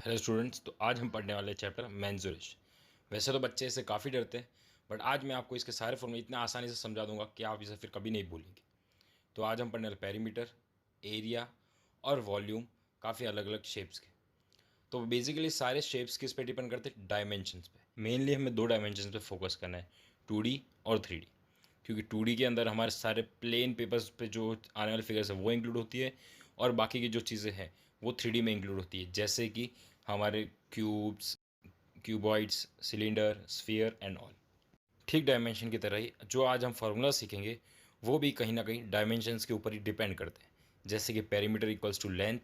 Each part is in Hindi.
Hello students. तो आज हम पढ़ने वाले चैप्टर मेंसुरेशन। वैसे तो बच्चे इससे काफ़ी डरते हैं, बट आज मैं आपको इसके सारे फॉर्मूले इतना आसानी से समझा दूंगा कि आप इसे फिर कभी नहीं भूलेंगे। तो आज हम पढ़ने वाले पेरीमीटर, एरिया और वॉल्यूम, काफ़ी अलग अलग शेप्स के। तो बेसिकली सारे शेप्स किस पे डिपेंड करते हैं? डायमेंशंस पे। मेनली हमें दो डायमेंशंस पे फोकस करना है, 2D और 3D। क्योंकि 2D के अंदर हमारे सारे प्लेन पेपर्स पे जो आने वाली फिगर्स है वो इंक्लूड होती है, और बाकी की जो चीज़ें हैं वो 3D में इंक्लूड होती है, जैसे कि हमारे cubes, cuboids, cylinder, sphere and all. ठीक डायमेंशन की तरह ही जो आज हम फार्मूला सीखेंगे वो भी कहीं ना कहीं डायमेंशंस के ऊपर ही डिपेंड करते हैं। जैसे कि perimeter equals to length,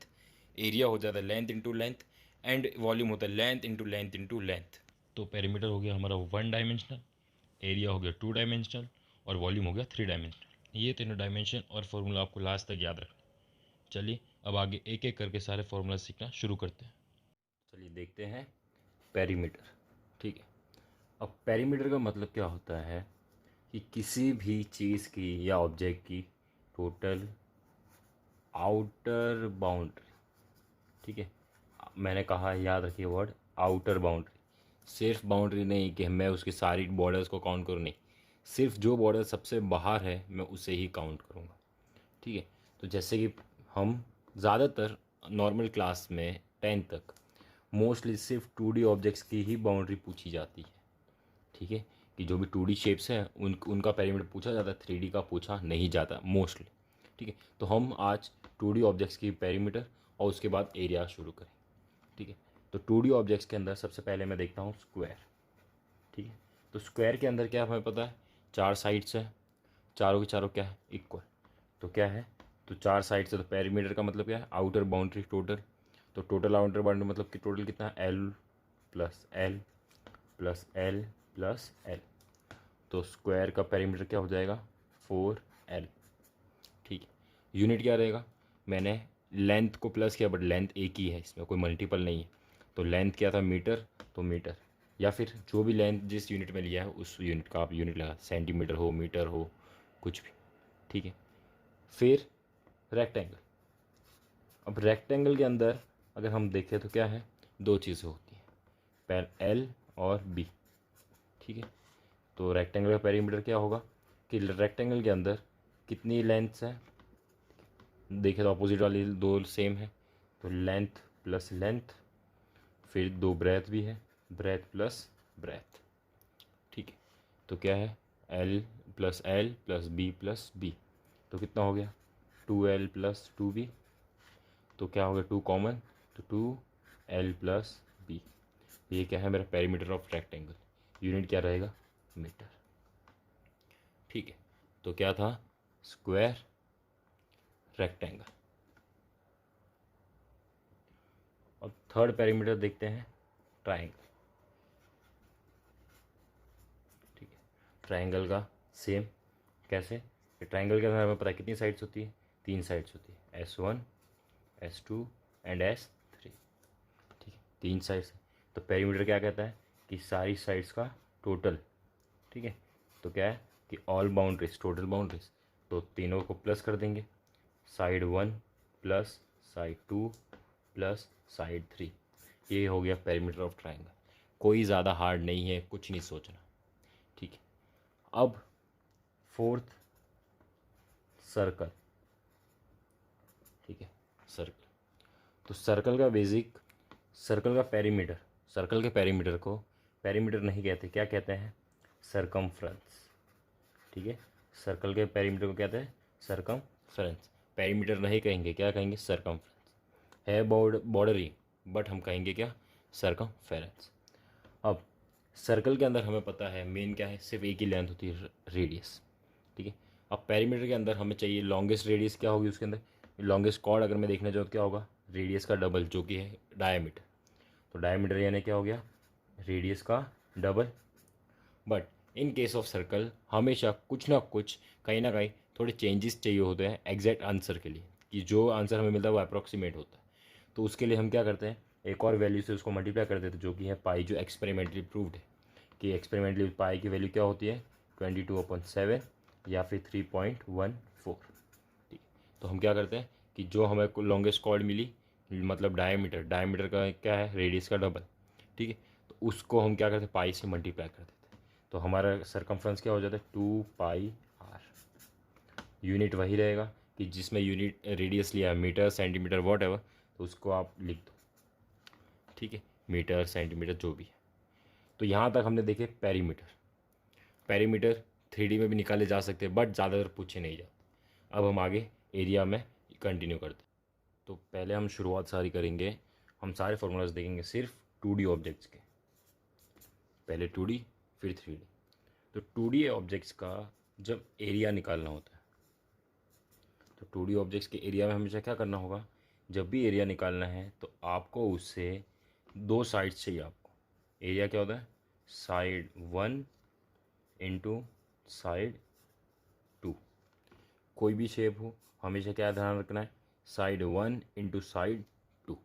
area हो जाता है length into length, and volume होता है length into length into length. तो पेरीमीटर हो गया हमारा 1 डायमेंशनल, एरिया हो गया 2 डायमेंशनल, और वॉल्यूम हो गया 3 डायमेंशनल। ये तीनों डायमेंशन और फार्मूला आपको लास्ट तक याद रखना। चलिए अब आगे एक एक करके सारे फार्मूला सीखना शुरू करते हैं। चलिए देखते हैं पेरीमीटर। ठीक है, अब पेरीमीटर का मतलब क्या होता है कि किसी भी चीज़ की या ऑब्जेक्ट की टोटल आउटर बाउंड्री। ठीक है, मैंने कहा याद रखिए वर्ड आउटर बाउंड्री। सिर्फ बाउंड्री नहीं कि मैं उसकी सारी बॉर्डर्स को काउंट करूँ, नहीं, सिर्फ जो बॉर्डर सबसे बाहर है मैं उसे ही काउंट करूँगा। ठीक है, तो जैसे कि हम ज़्यादातर नॉर्मल क्लास में 10 तक मोस्टली सिर्फ 2D ऑब्जेक्ट्स की ही बाउंड्री पूछी जाती है। ठीक है, कि जो भी 2D शेप्स हैं उनका पेरीमीटर पूछा जाता है, 3D का पूछा नहीं जाता मोस्टली। ठीक है, तो हम आज 2D ऑब्जेक्ट्स की पेरीमीटर और उसके बाद एरिया शुरू करें। ठीक है, तो 2D ऑब्जेक्ट्स के अंदर सबसे पहले मैं देखता हूँ स्क्वायर। ठीक है, तो स्क्वायर के अंदर क्या हमें पता है, 4 साइड्स है, चारों के चारों क्या है, इक्वल। तो क्या है, तो 4 साइड से, तो पेरीमीटर का मतलब क्या है, आउटर बाउंड्री टोटल। तो टोटल आउटर बाउंड्री मतलब कि टोटल कितना है, L plus L plus L plus L. तो स्क्वायर का पेरीमीटर क्या हो जाएगा, 4L। ठीक है, यूनिट क्या रहेगा, मैंने लेंथ को प्लस किया बट लेंथ एक ही है, इसमें कोई मल्टीपल नहीं है। तो लेंथ क्या था, मीटर, तो मीटर, या फिर जो भी लेंथ जिस यूनिट में लिया है उस यूनिट का आप यूनिट लगा, सेंटीमीटर हो, मीटर हो, कुछ भी। ठीक है, फिर रेक्टेंगल। अब रेक्टेंगल के अंदर अगर हम देखें तो क्या है, दो चीज़ें होती हैं, पहले एल और बी। ठीक है, तो रेक्टेंगल का पेरीमीटर क्या होगा कि रेक्टेंगल के अंदर कितनी लेंथ्स है, देखें तो अपोजिट वाली दो सेम है, तो लेंथ प्लस लेंथ, फिर दो ब्रेथ भी है, ब्रेथ प्लस ब्रेथ। ठीक है, तो क्या है, एल प्लस बी, तो कितना हो गया, 2L प्लस 2B। तो क्या हो गया, 2 कॉमन, तो 2L प्लस बी। ये क्या है, मेरा पेरीमीटर ऑफ रेक्टेंगल। यूनिट क्या रहेगा, मीटर। ठीक है, तो क्या था, स्क्वायर, रेक्टेंगल। अब थर्ड पेरीमीटर देखते हैं, ट्राइंगल। ठीक है, ट्राइंगल का सेम, कैसे, कि ट्राइंगल के अंदर हमें पता है कितनी साइड्स होती है, 3 साइड्स होती है, S1, S2 एंड S3। ठीक है, 3 साइड्स। तो पेरीमीटर क्या कहता है कि सारी साइड्स का टोटल। ठीक है, तो क्या है कि ऑल बाउंड्रीज, टोटल बाउंड्रीज, तो तीनों को प्लस कर देंगे, side 1 plus side 2 plus side 3। ये हो गया पेरीमीटर ऑफ ट्राइंगल। कोई ज़्यादा हार्ड नहीं है, कुछ नहीं सोचना। ठीक है, अब फोर्थ, सर्कल। ठीक है, सर्कल। तो सर्कल का बेसिक, सर्कल का पेरीमीटर, सर्कल के पेरीमीटर को पेरीमीटर नहीं कहते, क्या कहते हैं, सरकमफ्रेंस। ठीक है, सर्कल के पेरीमीटर को कहते हैं सरकमफ्रेंस। पेरीमीटर नहीं कहेंगे, क्या कहेंगे, सरकमफ्रेंस। है बॉर्डर ही, बट हम कहेंगे क्या, सरकमफेरेंस। अब सर्कल के अंदर हमें पता है मेन क्या है, सिर्फ एक ही लेंथ होती है, रेडियस। ठीक है, अब पेरीमीटर के अंदर हमें चाहिए लॉन्गेस्ट रेडियस, क्या होगी उसके अंदर, लॉन्गेस्ट कॉर्ड अगर मैं देखना चाहूँ तो क्या होगा, रेडियस का डबल, जो कि है डायमीटर। तो डायमीटर यानी क्या हो गया, रेडियस का double. But in case of circle हमेशा कुछ ना कुछ, कहीं ना कहीं थोड़े चेंजेस चाहिए होते हैं एग्जैक्ट आंसर के लिए, कि जो आंसर हमें मिलता है वो अप्रॉक्सीमेट होता है। तो उसके लिए हम क्या करते हैं, एक और वैल्यू से उसको मल्टीप्लाई कर देते हैं, जो कि है पाई, जो एक्सपेरिमेंटली प्रूव्ड है कि एक्सपेरिमेंटली पाई की वैल्यू क्या होती है, 22/7 या फिर 3.14। ठीक, तो हम क्या करते हैं कि जो हमें लॉन्गेस्ट कॉर्ड मिली, मतलब डायमीटर का क्या है, रेडियस का डबल। ठीक है, तो उसको हम क्या करते हैं, पाई से मल्टीप्लाई कर देते हैं, तो हमारा सरकमफ्रेंस क्या हो जाता है, 2πr। यूनिट वही रहेगा कि जिसमें यूनिट रेडियस लिया है, मीटर सेंटीमीटर वॉट एवर, तो उसको आप लिख दो। ठीक है, मीटर सेंटीमीटर जो भी है। तो यहाँ तक हमने देखे पेरीमीटर 3D में भी निकाले जा सकते हैं, बट ज़्यादातर पूछे नहीं जाते। अब हम आगे एरिया में कंटिन्यू करते हैं। तो पहले हम शुरुआत सारी करेंगे, हम सारे फार्मूलाज देखेंगे सिर्फ 2D ऑब्जेक्ट्स के। पहले 2D फिर 3D। तो 2D ऑब्जेक्ट्स का जब एरिया निकालना होता है, तो 2D ऑब्जेक्ट्स के एरिया में हमेशा क्या करना होगा, जब भी एरिया निकालना है तो आपको उससे दो साइड्स चाहिए। आपको एरिया क्या होता है, साइड 1 इंटू साइड 2। कोई भी शेप हो, हमेशा क्या ध्यान रखना है, साइड 1 इंटू साइड 2।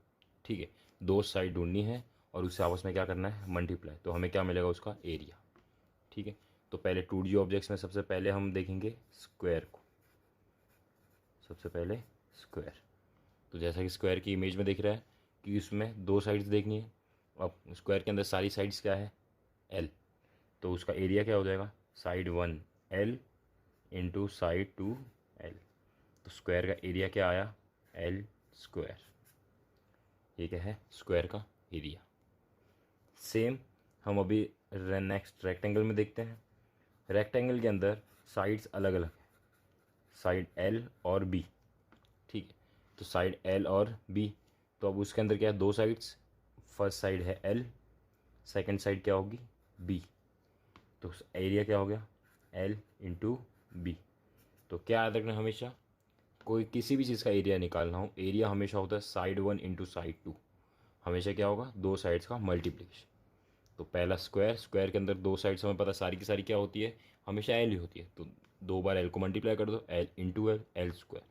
ठीक है, दो साइड ढूंढनी है और उससे आपस में क्या करना है, मल्टीप्लाई, तो हमें क्या मिलेगा, उसका एरिया। ठीक है, तो पहले 2D ऑब्जेक्ट्स में सबसे पहले हम देखेंगे स्क्वायर को। सबसे पहले स्क्वायर, तो जैसा कि स्क्वायर की इमेज में दिख रहा है कि उसमें दो साइड्स देखनी है। अब स्क्वायर के अंदर सारी साइड्स क्या है, एल, तो उसका एरिया क्या हो जाएगा, side 1 L into side 2 L. तो स्क्वायर का एरिया क्या आया, एल स्क्वायर। ये क्या है, स्क्वायर का एरिया। सेम हम अभी नेक्स्ट रेक्टेंगल में देखते हैं। रेक्टेंगल के अंदर साइड्स अलग अलग है, साइड एल और बी। ठीक है, तो साइड एल और बी, तो अब उसके अंदर क्या है, दो साइड्स। फर्स्ट साइड है एल, सेकंड साइड क्या होगी, बी। तो एरिया क्या हो गया, एल इंटू बी। तो क्या याद रखना, हमेशा कोई किसी भी चीज़ का एरिया निकालना हो, एरिया हमेशा होता है साइड 1 इंटू साइड 2। हमेशा क्या होगा, दो साइड्स का मल्टीप्लिकेशन। तो पहला स्क्वायर के अंदर दो साइड्स हमें पता सारी की सारी क्या होती है, हमेशा एल ही होती है, तो दो बार एल को मल्टीप्लाई कर दो, L into L, L square.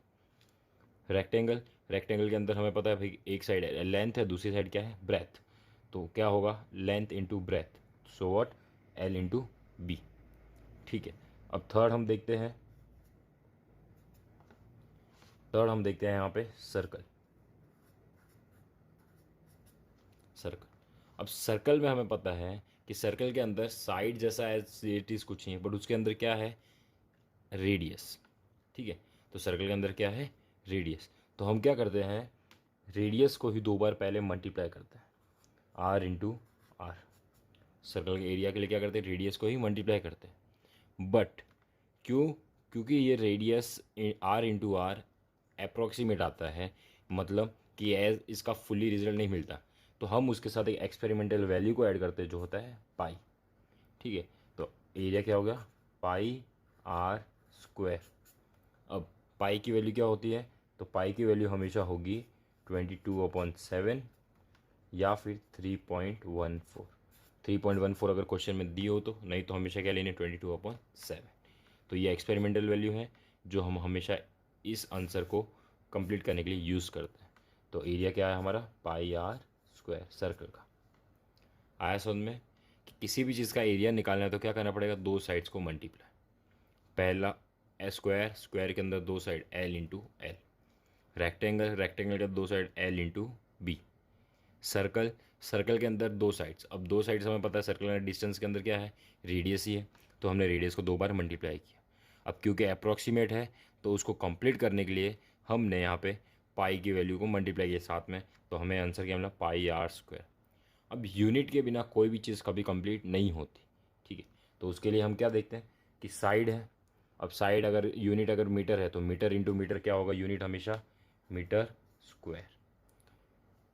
Rectangle के अंदर हमें पता है भाई, एक साइड लेंथ है, दूसरी साइड क्या है, ब्रेथ। तो क्या होगा, length into breadth, so what, L into B. ठीक है, अब थर्ड हम देखते हैं यहाँ पे सर्कल। अब सर्कल में हमें पता है कि सर्कल के अंदर साइड जैसा एज इट इज़ कुछ नहीं है, बट उसके अंदर क्या है, रेडियस। ठीक है, तो सर्कल के अंदर क्या है, रेडियस। तो हम क्या करते हैं, रेडियस को ही दो बार पहले मल्टीप्लाई करते हैं, आर इंटू आर। सर्कल के एरिया के लिए क्या करते हैं, रेडियस को ही मल्टीप्लाई करते हैं। बट क्योंकि ये radius R into R approximate आता है, मतलब कि एज इसका फुली रिजल्ट नहीं मिलता, तो हम उसके साथ एक एक्सपेरिमेंटल वैल्यू को ऐड करते हैं जो होता है पाई। ठीक है, तो एरिया क्या हो गया, पाई आर स्क्वायर। अब पाई की वैल्यू क्या होती है, तो पाई की वैल्यू हमेशा होगी 22/7 या फिर 3.14। 3.14 अगर क्वेश्चन में दी हो तो, नहीं तो हमेशा क्या लेने, 22/7। तो ये एक्सपेरिमेंटल वैल्यू है जो हम हमेशा इस आंसर को कंप्लीट करने के लिए यूज़ करते हैं। तो एरिया क्या है हमारा, पाई आर स्क्वायर सर्कल का। आया समझ में कि किसी भी चीज़ का एरिया निकालना है तो क्या करना पड़ेगा, दो साइड्स को मल्टीप्लाई। पहला स्क्वायर के अंदर दो side L into L. Rectangle के दो side L into B. Circle के अंदर दो साइड्स, अब दो साइड्स हमें पता है सर्कल का डिस्टेंस के अंदर क्या है, रेडियस ही है, तो हमने रेडियस को दो बार मल्टीप्लाई किया। अब क्योंकि अप्रॉक्सीमेट है तो उसको कंप्लीट करने के लिए हमने यहाँ पे पाई की वैल्यू को मल्टीप्लाई किया साथ में, तो हमें आंसर क्या मिला, पाई आर स्क्वायर। अब यूनिट के बिना कोई भी चीज़ कभी कंप्लीट नहीं होती। ठीक है, तो उसके लिए हम क्या देखते हैं कि साइड है। अब साइड अगर यूनिट अगर मीटर है तो मीटर इंटू मीटर क्या होगा, यूनिट हमेशा मीटर स्क्वायर।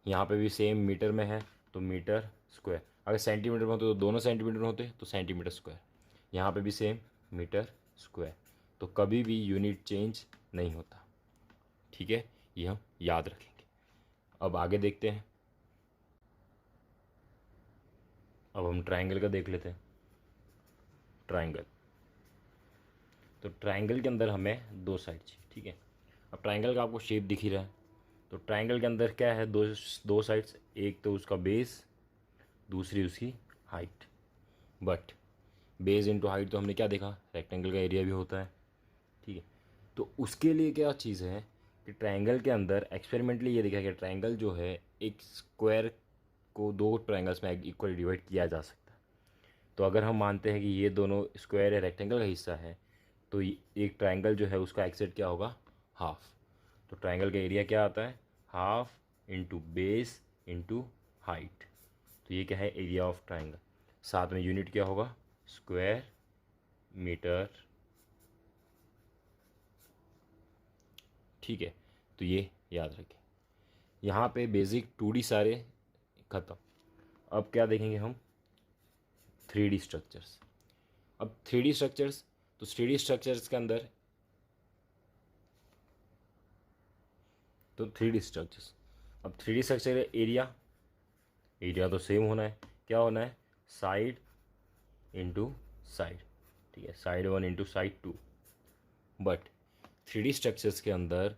यहाँ पे भी सेम मीटर में है तो मीटर स्क्वायर। अगर सेंटीमीटर में होते तो दोनों सेंटीमीटर में होते तो सेंटीमीटर स्क्वायर। यहाँ पे भी सेम मीटर स्क्वायर। तो कभी भी यूनिट चेंज नहीं होता। ठीक है, ये हम याद रखेंगे। अब आगे देखते हैं। अब हम ट्रायंगल का देख लेते हैं। ट्रायंगल, तो ट्रायंगल के अंदर हमें दो साइड चाहिए। ठीक है, अब ट्रायंगल का आपको शेप दिख ही रहा है। तो ट्रायंगल के अंदर क्या है, दो साइड्स, एक तो उसका बेस, दूसरी उसकी height. But base into height तो हमने क्या देखा, रेक्टेंगल का एरिया भी होता है। ठीक है, तो उसके लिए क्या चीज़ है कि ट्रायंगल के अंदर एक्सपेरिमेंटली ये देखा गया ट्रायंगल जो है एक स्क्वायर को दो ट्रायंगल्स में इक्वली डिवाइड किया जा सकता है। तो अगर हम मानते हैं कि ये दोनों स्क्वायर या रेक्टेंगल का हिस्सा है तो एक ट्रायंगल जो है उसका एक्सेट क्या होगा, हाफ। तो ट्रायंगल का एरिया क्या आता है, half into base into height. तो ये क्या है, एरिया ऑफ ट्रायंगल। साथ में यूनिट क्या होगा, स्क्वायर मीटर। ठीक है, तो ये याद रखें। यहाँ पे बेसिक 2D सारे ख़त्म। अब क्या देखेंगे हम, 3D स्ट्रक्चर्स। अब 3D स्ट्रक्चर्स, तो 3D स्ट्रक्चर्स के अंदर तो 3D स्ट्रक्चर्स, अब 3D स्ट्रक्चर एरिया, एरिया तो सेम होना है, क्या होना है, साइड इंटू साइड। ठीक है, side 1 into side 2। But 3D structures के अंदर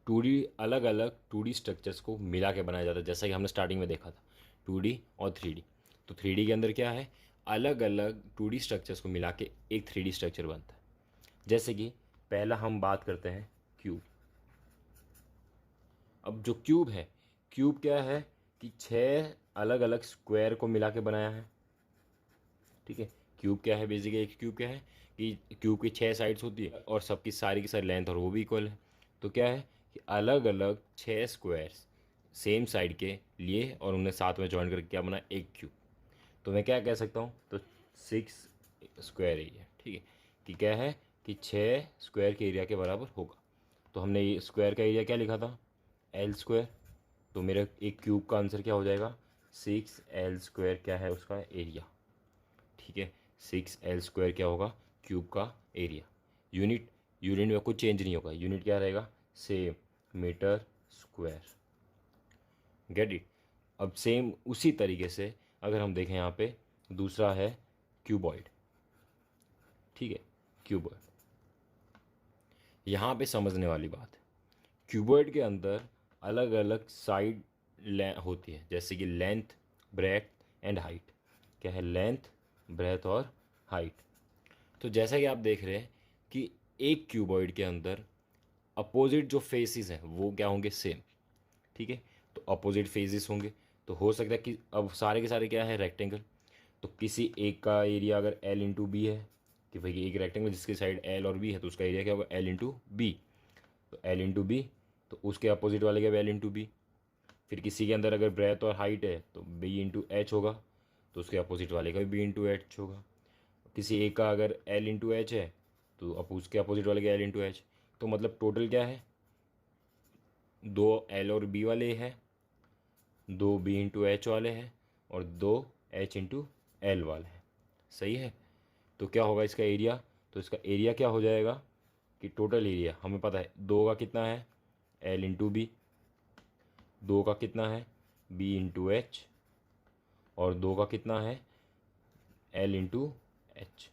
2D अलग अलग 2D स्ट्रक्चर्स को मिला के बनाया जाता है, जैसा कि हमने स्टार्टिंग में देखा था 2D और 3D। तो 3D के अंदर क्या है, अलग अलग 2D स्ट्रक्चर्स को मिला के एक 3D स्ट्रक्चर बनता है। जैसे कि पहला हम बात करते हैं क्यूब। अब जो क्यूब है, क्यूब क्या है कि 6 अलग अलग स्क्वायर को मिला के बनाया है। ठीक है, क्यूब क्या है, बेसिकली एक क्यूब क्या है कि क्यूब की 6 साइड्स होती है और सबकी सारी की सारी लेंथ और वो भी इक्वल है। तो क्या है कि अलग अलग 6 स्क्वायर्स सेम साइड के लिए और उन्हें साथ में जॉइन करके क्या बना, एक क्यूब। तो मैं क्या कह सकता हूँ, तो 6 स्क्वायर एरिया। ठीक है, कि क्या है कि 6 स्क्वायर के एरिया के बराबर होगा। तो हमने ये स्क्वायर का एरिया क्या लिखा था, एल स्क्वायर। तो मेरा एक क्यूब का आंसर क्या हो जाएगा, 6L स्क्वायर क्या है उसका एरिया। ठीक है, 6L स्क्वायर क्या होगा, क्यूब का एरिया। यूनिट, यूनिट में कुछ चेंज नहीं होगा, यूनिट क्या रहेगा, same, metre square. Get it. अब सेम उसी तरीके से अगर हम देखें यहाँ पे दूसरा है क्यूबॉइड। ठीक है, क्यूबॉइड, यहाँ पे समझने वाली बात है, क्यूबॉइड के अंदर अलग अलग साइड होती है, जैसे कि लेंथ, ब्रेथ एंड हाइट। क्या है, लेंथ, ब्रेथ और हाइट। तो जैसा कि आप देख रहे हैं कि एक क्यूबॉइड के अंदर अपोजिट जो फेसेस हैं वो क्या होंगे, सेम। ठीक है, तो अपोजिट फेसेस होंगे, तो हो सकता है कि अब सारे के सारे क्या है, रेक्टेंगल। तो किसी एक का एरिया अगर L इंटू बी है, कि भाई एक रेक्टेंगल जिसकी साइड L और B है, तो उसका एरिया क्या होगा, L इंटू बी। तो L इंटू बी, तो उसके अपोजिट वाले का L इंटू बी। फिर किसी के अंदर अगर ब्रेथ और हाइट है तो B इंटू एच होगा, तो उसके अपोजिट वाले का भी B इंटू एच होगा। किसी एक का अगर L इंटू एच है तो अब उसके अपोजिट वाले का L इंटू एच। तो मतलब टोटल क्या है, 2 L और B वाले हैं, 2 B इंटू एच वाले हैं और 2 H इंटू एल वाले हैं। सही है, तो क्या होगा इसका एरिया, तो इसका एरिया क्या हो जाएगा कि टोटल एरिया हमें पता है 2 का कितना है, L इंटू बी, 2 का कितना है, B इंटू एच, और 2 का कितना है, L इंटू एच।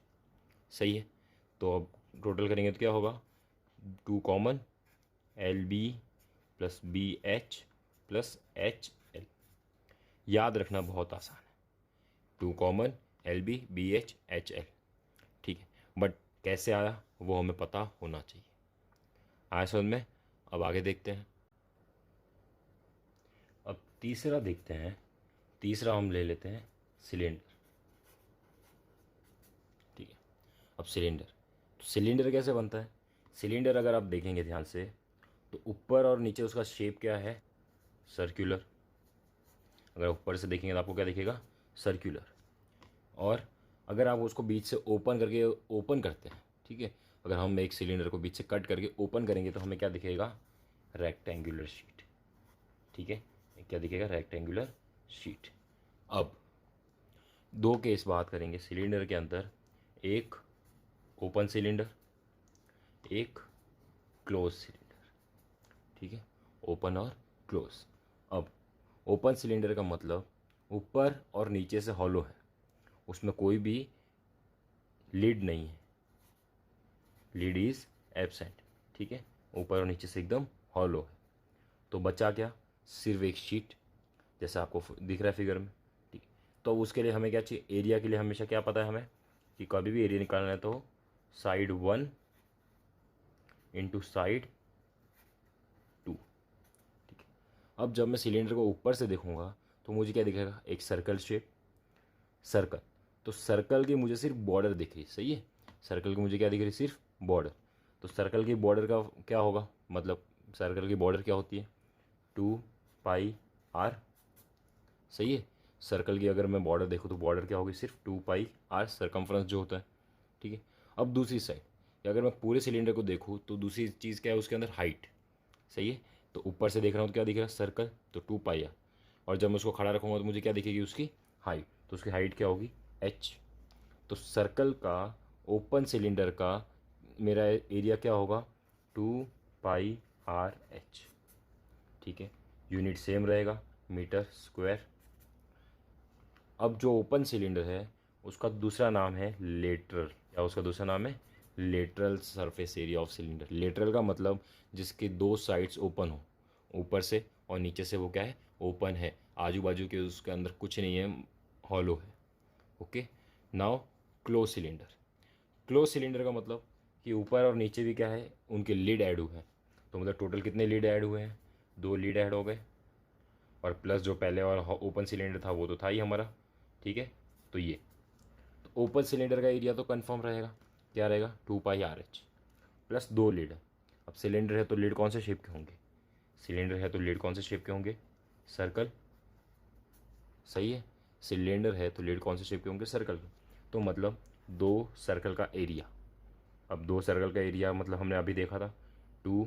सही है, तो अब टोटल करेंगे तो क्या होगा, 2 common, L B plus B H plus H L. याद रखना बहुत आसान है, 2 common, L B H H L. ठीक है, बट कैसे आया वो हमें पता होना चाहिए। आया समझ में। अब आगे देखते हैं, अब तीसरा देखते हैं। तीसरा हम ले लेते हैं सिलेंडर। ठीक है, अब सिलेंडर, तो सिलेंडर कैसे बनता है, सिलेंडर अगर आप देखेंगे ध्यान से तो ऊपर और नीचे उसका शेप क्या है, सर्कुलर। अगर ऊपर से देखेंगे तो आपको क्या दिखेगा, सर्कुलर। और अगर आप उसको बीच से ओपन करते हैं, ठीक है, अगर हम एक सिलेंडर को बीच से कट करके ओपन करेंगे तो हमें क्या दिखेगा, रेक्टेंगुलर शीट। ठीक है, क्या दिखेगा, रेक्टेंगुलर शीट। अब दो केस बात करेंगे सिलेंडर के अंदर, एक ओपन सिलेंडर, एक क्लोज सिलेंडर। ठीक है, ओपन और क्लोज। अब ओपन सिलेंडर का मतलब ऊपर और नीचे से हॉलो है, उसमें कोई भी लीड नहीं है, लीड इज एब्सेंट। ठीक है, ऊपर और नीचे से एकदम हॉलो है। तो बचा क्या, सिर्फ एक शीट, जैसा आपको दिख रहा है फिगर में। ठीक है, तो उसके लिए हमें क्या चाहिए, एरिया के लिए हमेशा क्या पता है हमें कि कभी भी एरिया निकालना है तो साइड 1 इंटू साइड 2 अब जब मैं सिलेंडर को ऊपर से देखूंगा तो मुझे क्या दिखेगा, एक सर्कल शेप, सर्कल। तो सर्कल की मुझे सिर्फ बॉर्डर दिख रही, सही है, सर्कल की मुझे क्या दिख रही, सिर्फ बॉर्डर। तो सर्कल की बॉर्डर का क्या होगा, मतलब सर्कल की बॉर्डर क्या होती है, 2 पाई आर, सही है। सर्कल की अगर मैं बॉर्डर देखूँ तो बॉर्डर क्या होगी, सिर्फ 2 पाई आर, सरकमफ्रेंस जो होता है, ठीक है। अब दूसरी साइड अगर मैं पूरे सिलेंडर को देखूँ तो दूसरी चीज़ क्या है, उसके अंदर हाइट, सही है। तो ऊपर से देख रहा हूँ तो क्या दिख रहा है, सर्कल, तो 2 पाई आर। और जब मैं उसको खड़ा रखूँगा तो मुझे क्या दिखेगी, उसकी हाइट, तो उसकी हाइट क्या होगी, एच। तो सर्कल का, ओपन सिलेंडर का मेरा एरिया क्या होगा, 2 पाई आर एच, ठीक है। यूनिट सेम रहेगा, मीटर स्क्वायर। अब जो ओपन सिलेंडर है उसका दूसरा नाम है लेटरल, या उसका दूसरा नाम है lateral surface area of cylinder. Lateral का मतलब जिसके दो साइड्स ओपन हो, ऊपर से और नीचे से वो क्या है, ओपन है, आजू बाजू के उसके अंदर कुछ नहीं है, हॉलो है। Okay, now close cylinder. Close cylinder का मतलब कि ऊपर और नीचे भी क्या है, उनके लीड ऐड हुए हैं। तो मतलब टोटल कितने लीड ऐड हुए हैं, 2 लीड ऐड हो गए, और प्लस जो पहले और ओपन सिलेंडर था वो तो था ही हमारा, ठीक है। तो ये, तो ओपन सिलेंडर का एरिया तो कंफर्म रहेगा, क्या रहेगा, 2 pi R H, plus 2 lead है। अब सिलेंडर है तो लीड कौन से शेप के होंगे, सिलेंडर है तो लीड कौन से शेप के होंगे, सर्कल, सही है। सिलेंडर है तो लीड कौन से शेप के होंगे, सर्कल के। तो मतलब 2 सर्कल का एरिया, अब 2 सर्कल का एरिया मतलब हमने अभी देखा था 2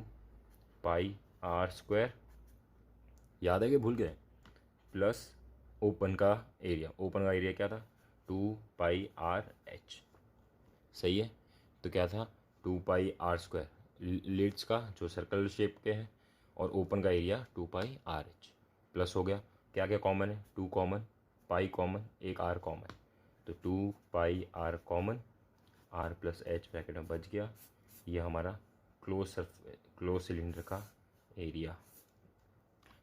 पाई आर स्क्वायर, याद है कि भूल गए, प्लस ओपन का एरिया, ओपन का एरिया क्या था, 2 पाई आर एच, सही है। तो क्या था, 2 पाई आर स्क्वायर लीड्स का जो सर्कल शेप के हैं, और ओपन का area 2 pi R H, plus हो गया, क्या क्या कॉमन है, 2 कॉमन, पाई कॉमन, एक आर कॉमन, तो 2 pi R common, R plus H bracket में बच गया। ये हमारा क्लोज सिलेंडर का एरिया,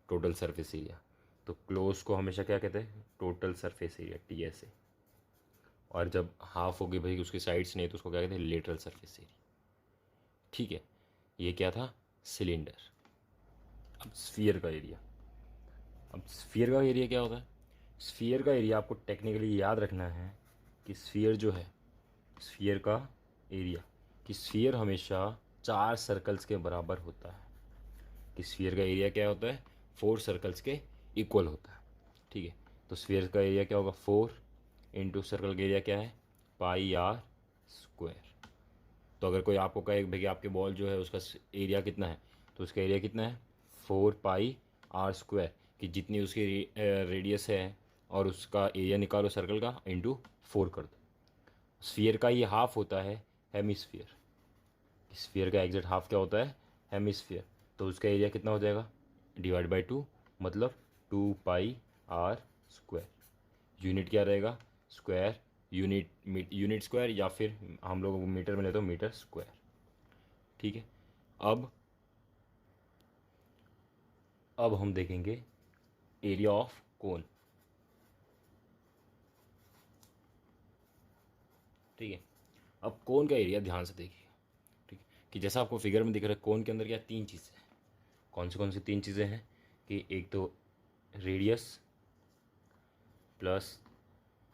टोटल सरफेस एरिया। तो क्लोज को हमेशा क्या कहते हैं, टोटल सरफेस एरिया, TSA। और जब हाफ होगी भाई उसकी साइड्स नहीं तो उसको क्या कहते हैं, लेटरल सरफेस एरिया, ठीक है। ये क्या था, सिलेंडर। अब स्फीयर का एरिया, अब स्फीयर का एरिया क्या होता है, स्फीयर का एरिया आपको टेक्निकली याद रखना है कि स्फीयर जो है, स्फीयर का एरिया, कि स्फीयर हमेशा 4 सर्कल्स के बराबर होता है, कि स्फीयर का एरिया क्या होता है, 4 सर्कल्स के इक्वल होता है, ठीक है। तो स्फीयर का एरिया क्या होगा, 4 इंटू सर्कल का एरिया क्या है, पाई आर स्क्वायर। तो अगर कोई आपको कहे भैया आपके बॉल जो है उसका एरिया कितना है, तो उसका एरिया कितना है, 4 पाई आर स्क्वायर, कि जितनी उसकी रेडियस है और उसका एरिया निकालो सर्कल का इंटू 4 कर दो। स्फीयर का ये हाफ होता है हेमिस्फीयर, स्फीयर का एग्जैक्ट हाफ क्या होता है, हेमिस्फीयर। तो उसका एरिया कितना हो जाएगा, डिवाइड बाई 2, मतलब 2 पाई आर स्क्वायर। यूनिट क्या रहेगा, स्क्वायर, यूनिट स्क्वायर, या फिर हम लोग मीटर में लेते हो मीटर स्क्वायर, ठीक है। अब अब हम देखेंगे एरिया ऑफ कोन, ठीक है। अब कोन का एरिया ध्यान से देखिए, ठीक है, कि जैसा आपको फिगर में दिख रहा है कोन के अंदर क्या 3 चीज़ें हैं, कौन सी 3 चीज़ें हैं, कि एक तो radius plus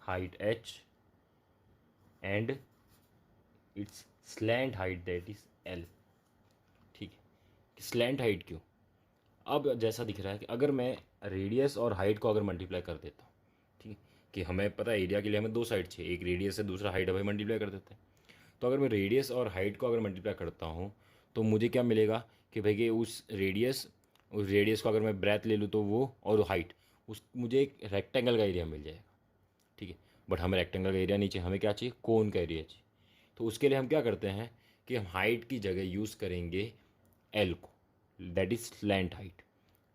height h and it's slant height that is L, ठीक है। स्लैंट हाइट क्यों, अब जैसा दिख रहा है कि अगर मैं रेडियस और हाइट को अगर मल्टीप्लाई कर देता हूँ, ठीक है, कि हमें पता है एरिया के लिए हमें 2 साइड चाहिए, एक रेडियस है दूसरा हाइट है, भाई मल्टीप्लाई कर देते हैं। तो अगर मैं रेडियस और हाइट को अगर मल्टीप्लाई करता हूँ तो मुझे क्या मिलेगा, कि भाई कि उस रेडियस को अगर मैं ब्रेथ ले लूँ तो वो, और हाइट, उस मुझे एक रेक्टेंगल का एरिया मिल जाएगा, ठीक है। बट हमें रेक्टेंगल का एरिया नहीं चाहिए, हमें क्या चाहिए, कोन का एरिया चाहिए। तो उसके लिए हम क्या करते हैं कि हम हाइट की जगह यूज़ करेंगे एल को, दैट इज स्लैंट हाइट,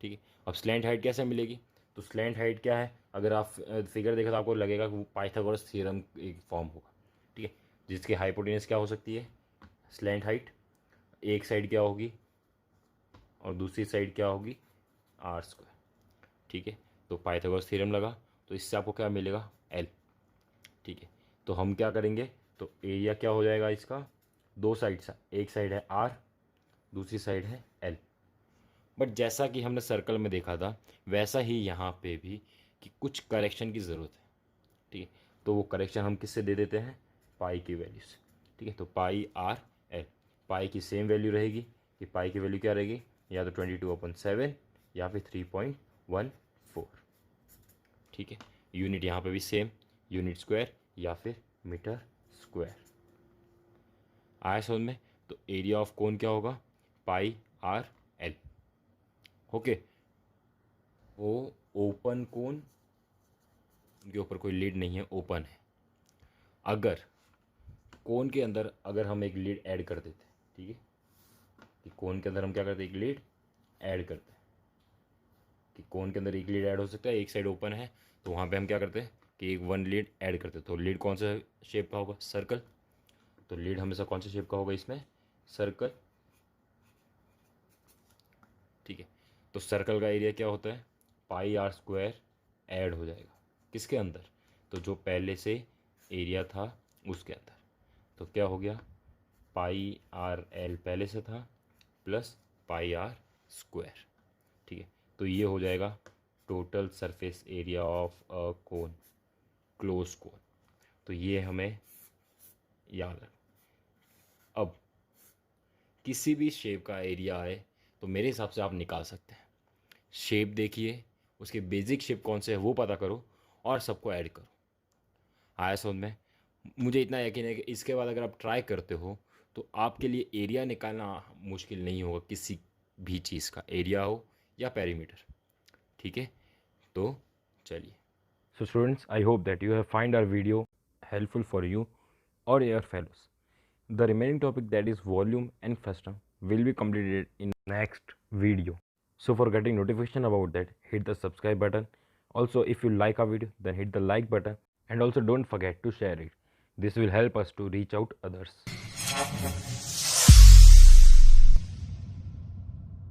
ठीक है। अब स्लैंट हाइट कैसे मिलेगी, तो स्लैंट हाइट क्या है, अगर आप फिगर देखें तो आपको लगेगा कि वो पाइथागोरस थ्योरम एक फॉर्म होगा, ठीक है, जिसकी हाइपोटेनस क्या हो सकती है, स्लैंट हाइट, एक साइड क्या होगी और दूसरी साइड क्या होगी, R स्क्वायर, ठीक है। तो पाइथागोरस थ्योरम लगा, तो इससे आपको क्या मिलेगा, एल, ठीक है। तो हम क्या करेंगे, तो एरिया क्या हो जाएगा इसका, 2 साइड, एक साइड है R, दूसरी साइड है L। बट जैसा कि हमने सर्कल में देखा था वैसा ही यहाँ पे भी कि कुछ करेक्शन की ज़रूरत है। ठीक है, तो वो करेक्शन हम किससे दे देते हैं, पाई की वैल्यू से। ठीक है, तो पाई आर एल, पाई की सेम वैल्यू रहेगी कि पाई की वैल्यू क्या रहेगी, या तो 22/7 या फिर 3.14। ठीक है, यूनिट यहाँ पे भी सेम, यूनिट स्क्वायर या फिर मीटर स्क्वायर। आया समझ में? तो एरिया ऑफ कोन क्या होगा, पाई आर एल। ओके, वो ओपन कोन के ऊपर कोई लीड नहीं है, ओपन है। अगर कोन के अंदर अगर हम एक लीड ऐड कर देते, ठीक है, कि कोन के अंदर हम क्या करते हैं, एक लीड ऐड करते हैं, कि कोन के अंदर एक लीड ऐड हो सकता है, एक साइड ओपन है, तो वहाँ पे हम क्या करते हैं कि एक वन लीड ऐड करते हैं। तो लीड कौन सा शेप का होगा, सर्कल। तो लीड हमेशा कौन से शेप का होगा इसमें, सर्कल। ठीक है, तो सर्कल का एरिया क्या होता है, पाई आर स्क्वायर ऐड हो जाएगा किसके अंदर, तो जो पहले से एरिया था उसके अंदर। तो क्या हो गया, पाई आर एल पहले से था प्लस पाई आर स्क्वायर। ठीक है, तो ये हो जाएगा total surface area of a cone, close cone. तो ये हमें याद रख। अब किसी भी शेप का एरिया आए तो मेरे हिसाब से आप निकाल सकते हैं। शेप देखिए, उसके बेसिक शेप कौन से है वो पता करो और सबको ऐड करो। आया समझ में? मुझे इतना यकीन है कि इसके बाद अगर आप ट्राई करते हो तो आपके लिए एरिया निकालना मुश्किल नहीं होगा, किसी भी चीज़ का, एरिया हो या पेरीमीटर। ठीक है, तो चलिए। So students, I hope that you have find our video helpful for you or your fellows. The remaining topic, that is volume and frustum, will be completed in next video. So for getting notification about that, hit the subscribe button. Also, if you like our video, then hit the like button, and also don't forget to share it. This will help us to reach out others.